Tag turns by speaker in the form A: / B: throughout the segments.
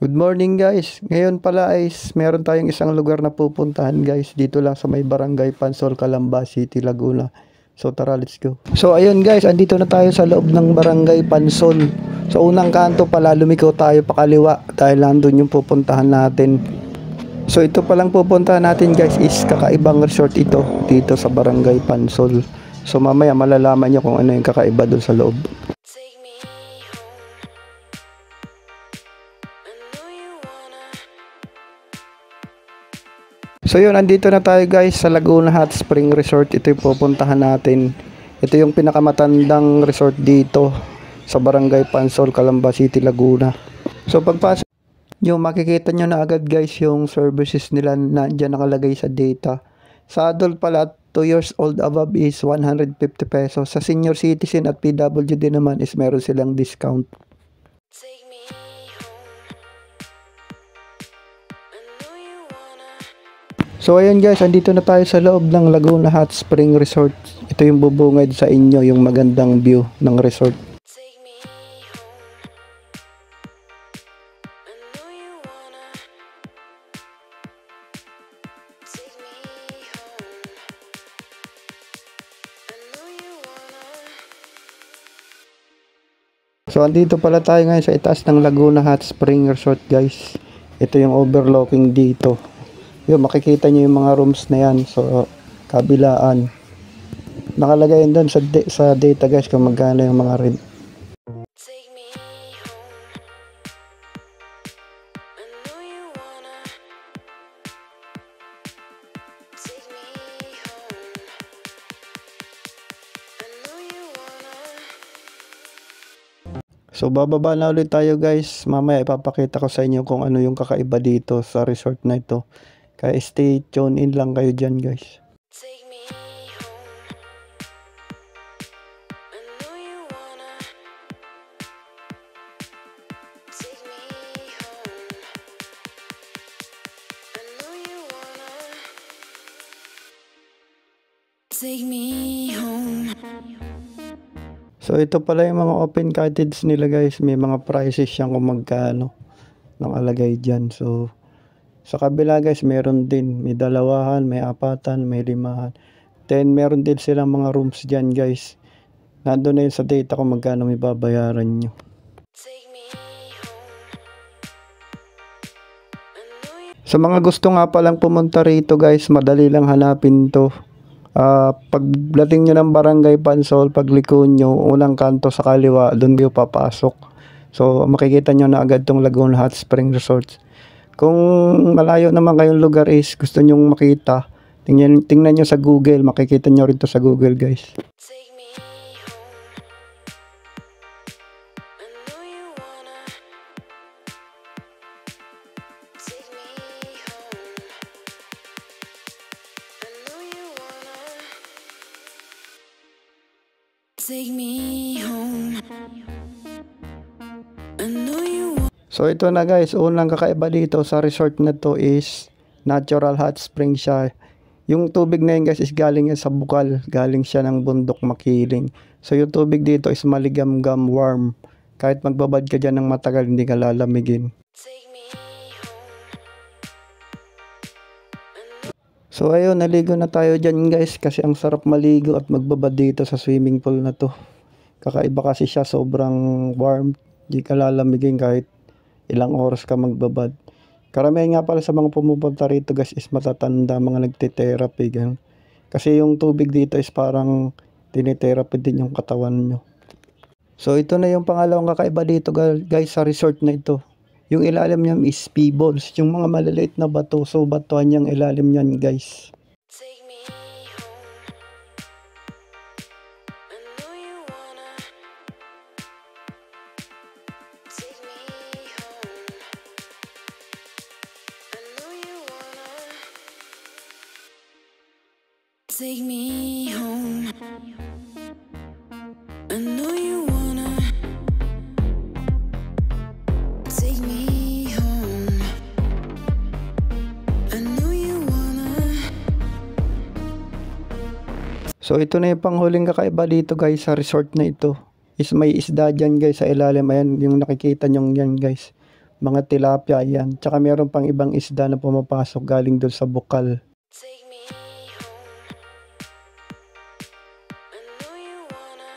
A: Good morning guys. Ngayon pala ay meron tayong isang lugar na pupuntahan guys. Dito lang sa may Barangay Pansol, Calamba City, Laguna. So tara, let's go. So ayun guys, andito na tayo sa loob ng Barangay Pansol. So unang kanto pala, lumiko tayo pakaliwa dahil nandun yung pupuntahan natin. So ito palang pupuntahan natin guys is kakaibang resort ito dito sa Barangay Pansol. So mamaya malalaman nyo kung ano yung kakaiba doon sa loob. So yun, andito na tayo guys sa Laguna Hot Spring Resort. Ito yung pupuntahan natin. Ito yung pinakamatandang resort dito sa Barangay Pansol, Calamba City, Laguna. So pagpasok nyo, makikita nyo na agad guys yung services nila na dyan nakalagay sa data. Sa adult pala, 2 years old above is 150 pesos. Sa senior citizen at PWD naman is meron silang discount. So ayun guys, andito na tayo sa loob ng Laguna Hot Spring Resort. Ito yung bubungad sa inyo, yung magandang view ng resort. So andito pala tayo ngayon sa itaas ng Laguna Hot Spring Resort guys. Ito yung overlooking dito. Yun, makikita nyo yung mga rooms na yan. So, kabilaan. Nakalagay yun doon sa data guys kung magkano yung mga rent. So, bababa na ulit tayo guys. Mamaya ipapakita ko sa inyo kung ano yung kakaiba dito sa resort na ito. Kaya stay tuned in lang kayo dyan guys.
B: Take me home.
A: So ito pala yung mga open cottage nila guys. May mga prices siyang kung magkano nakalagay dyan. So sa kabila guys, meron din. May dalawahan, may apatan, may limahan. Then meron din silang mga rooms dyan guys. Nandun na yun sa data kung magkano may babayaran nyo. Sa mga gusto nga palang pumunta rito guys, madali lang hanapin to. Pagdating nyo ng Barangay Pansol, pagliko nyo, unang kanto sa kaliwa, doon kayo papasok. So makikita nyo na agad tong Laguna Hot Spring Resort. Kung malayo naman kayong lugar is gusto nyong makita, tingnan nyo sa Google, makikita nyo rin to sa Google guys.
B: Take me home. I know you want.
A: So ito na guys, unang kakaiba dito sa resort na to is natural hot spring siya. Yung tubig na yun guys is galing yan sa bukal, galing siya ng bundok Makiling. So yung tubig dito is maligam-gam warm. Kahit magbabad ka dyan ng matagal, hindi ka lalamigin. So ayun, naligo na tayo dyan guys kasi ang sarap maligo at magbabad dito sa swimming pool na to. Kakaiba kasi siya, sobrang warm, hindi ka lalamigin kahit ilang oras ka magbabad. Karamihan nga pala sa mga pumupunta rito guys is matatanda, mga nagte-therapy ganun. Kasi yung tubig dito is parang tinitherapy din yung katawan nyo. So ito na yung pangalawang kakaiba dito guys sa resort na ito. Yung ilalim niya is pebbles, yung mga maliliit na bato. So batuan yung ilalim niyan guys.
B: Take me home. I know you wanna. Take me home. I know you wanna.
A: So ito na yung panghuling kakaiba dito guys sa resort na ito. Is may isda dyan guys sa ilalim. Ayan yung nakikita nyo yan guys. mga tilapia yan. Tsaka meron pang ibang isda na pumapasok galing doon sa bukal.
B: Take me home. I know you wanna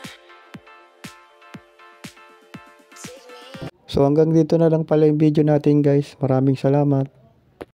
B: take me.
A: So hanggang dito na lang pala yung video natin guys. Maraming salamat.